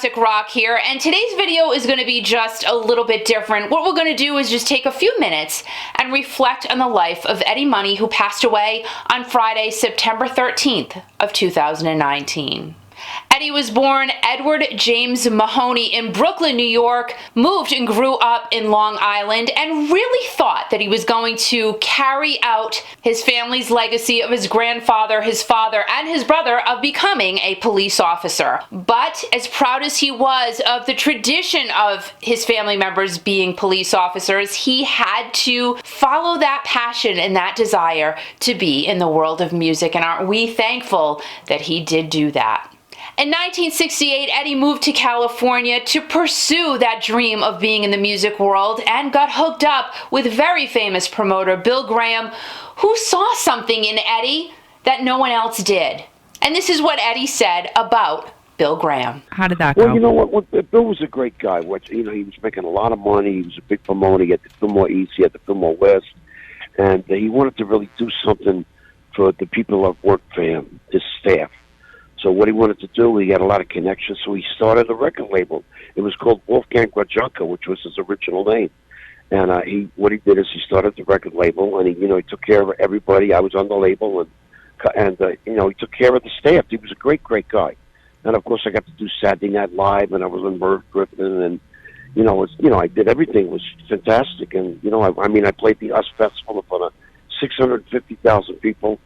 classic rock here, and today's video is going to be just a little bit different. What we're going to do is just take a few minutes and reflect on the life of Eddie Money, who passed away on Friday, September 13th of 2019. Eddie was born Edward James Mahoney in Brooklyn, New York, moved and grew up in Long Island, and really thought that he was going to carry out his family's legacy of his grandfather, his father, and his brother of becoming a police officer. But as proud as he was of the tradition of his family members being police officers, he had to follow that passion and that desire to be in the world of music, and aren't we thankful that he did do that? In 1968, Eddie moved to California to pursue that dream of being in the music world and got hooked up with very famous promoter Bill Graham, who saw something in Eddie that no one else did. And this is what Eddie said about Bill Graham. How did that go? Well, you know what? Bill was a great guy. He was making a lot of money. He was a big promoter. He had the Fillmore East. He had the Fillmore West. And he wanted to really do something for the people that worked for him, his staff. So what he wanted to do, he had a lot of connections, so he started a record label. It was called Wolfgang Grajunka, which was his original name. And what he did is he started the record label, and he took care of everybody. I was on the label, and he took care of the staff. He was a great, great guy. And of course, I got to do Saturday Night Live, and I was on Merv Griffin, and I did everything. It was fantastic. And I played the US Festival in front of 650,000 people.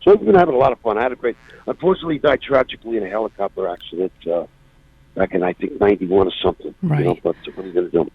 So I've been having a lot of fun. I had a great. Unfortunately, he died tragically in a helicopter accident back in, I think, 91 or something. Right. But what are you going to do?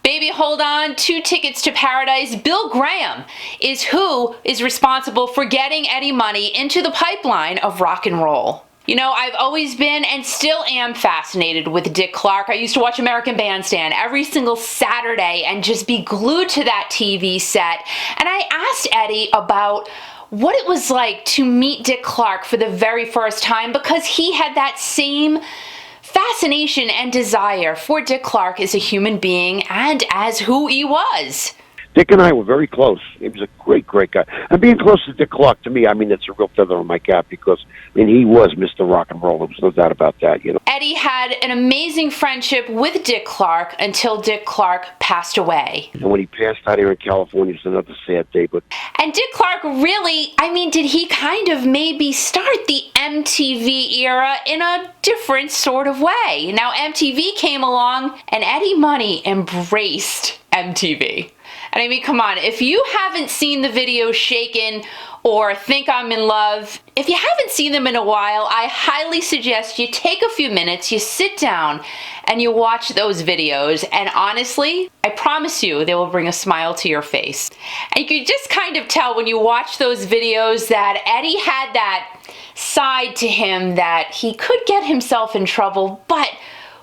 Baby, hold on. 2 tickets to paradise. Bill Graham is who is responsible for getting Eddie Money into the pipeline of rock and roll. I've always been and still am fascinated with Dick Clark. I used to watch American Bandstand every single Saturday and just be glued to that TV set. And I asked Eddie about what it was like to meet Dick Clark for the very first time, because he had that same fascination and desire for Dick Clark as a human being and as who he was. Dick and I were very close. He was a great, great guy. And being close to Dick Clark, to me, it's a real feather in my cap, because, he was Mr. Rock and Roll. There was no doubt about that, Eddie had an amazing friendship with Dick Clark until Dick Clark passed away. And when he passed out here in California, it's another sad day. And Dick Clark really, did he kind of maybe start the MTV era in a different sort of way? Now, MTV came along, and Eddie Money embraced MTV. And come on, if you haven't seen the video Shaken or Think I'm in Love, if you haven't seen them in a while, I highly suggest you take a few minutes, you sit down, and you watch those videos. And honestly, I promise you, they will bring a smile to your face. And you can just kind of tell when you watch those videos that Eddie had that side to him that he could get himself in trouble, but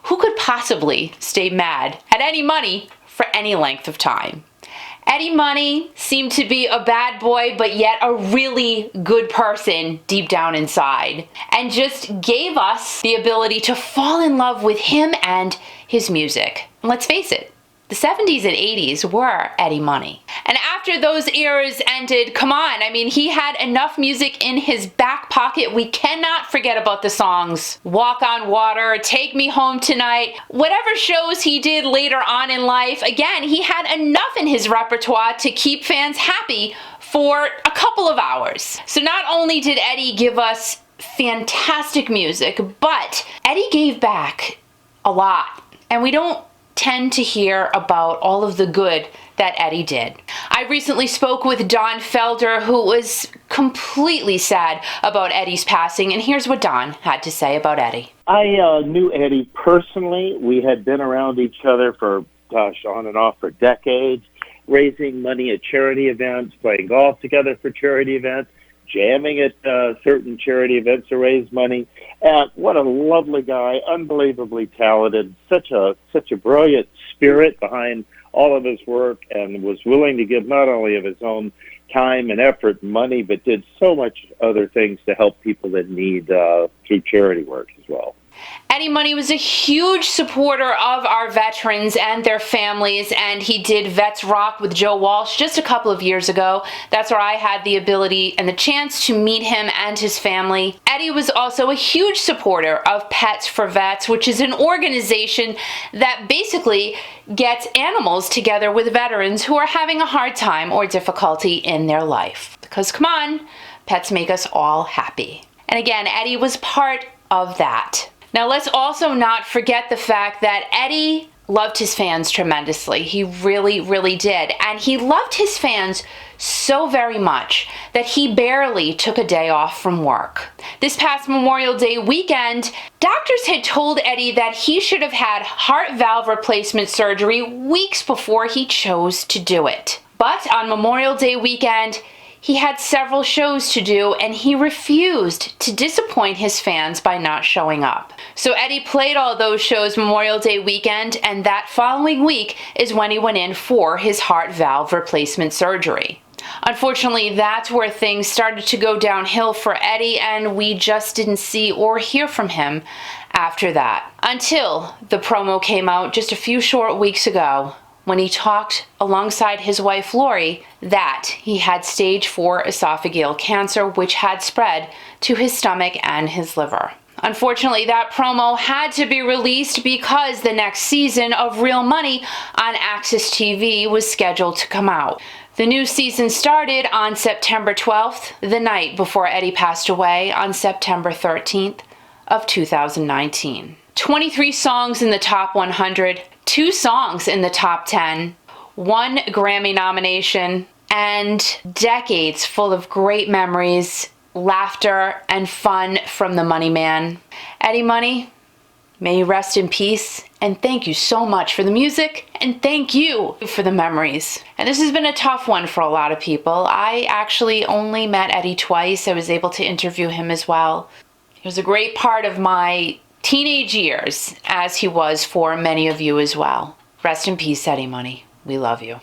who could possibly stay mad at Eddie Money for any length of time? Eddie Money seemed to be a bad boy, but yet a really good person deep down inside, and just gave us the ability to fall in love with him and his music. And let's face it, the 70s and 80s were Eddie Money. And after those eras ended, come on, he had enough music in his back pocket. We cannot forget about the songs Walk on Water, Take Me Home Tonight, whatever shows he did later on in life. Again, he had enough in his repertoire to keep fans happy for a couple of hours. So not only did Eddie give us fantastic music, but Eddie gave back a lot. And we don't tend to hear about all of the good that Eddie did. I recently spoke with Don Felder, who was completely sad about Eddie's passing, and here's what Don had to say about Eddie. I knew Eddie personally. We had been around each other for, on and off for decades, raising money at charity events, playing golf together for charity events, jamming at certain charity events to raise money. What a lovely guy, unbelievably talented, such a brilliant spirit behind all of his work, and was willing to give not only of his own time and effort and money, but did so much other things to help people that need through charity work as well. Eddie Money was a huge supporter of our veterans and their families, and he did Vets Rock with Joe Walsh just a couple of years ago. That's where I had the ability and the chance to meet him and his family. Eddie was also a huge supporter of Pets for Vets, which is an organization that basically gets animals together with veterans who are having a hard time or difficulty in their life. Because come on, pets make us all happy. And again, Eddie was part of that. Now, let's also not forget the fact that Eddie loved his fans tremendously. He really, really did. And he loved his fans so very much that he barely took a day off from work. This past Memorial Day weekend, doctors had told Eddie that he should have had heart valve replacement surgery weeks before he chose to do it. But on Memorial Day weekend, he had several shows to do, and he refused to disappoint his fans by not showing up. So Eddie played all those shows Memorial Day weekend, and that following week is when he went in for his heart valve replacement surgery. Unfortunately, that's where things started to go downhill for Eddie, and we just didn't see or hear from him after that. Until the promo came out just a few short weeks ago, when he talked alongside his wife Lori that he had stage 4 esophageal cancer, which had spread to his stomach and his liver. Unfortunately, that promo had to be released because the next season of Real Money on Access TV was scheduled to come out. The new season started on September 12th, the night before Eddie passed away on September 13th of 2019. 23 songs in the top 100, 2 songs in the top 10, 1 Grammy nomination, and decades full of great memories, laughter, and fun from the Money Man. Eddie Money, may you rest in peace, and thank you so much for the music, and thank you for the memories. And this has been a tough one for a lot of people. I actually only met Eddie twice. I was able to interview him as well. He was a great part of my teenage years, as he was for many of you as well. Rest in peace, Eddie Money. We love you.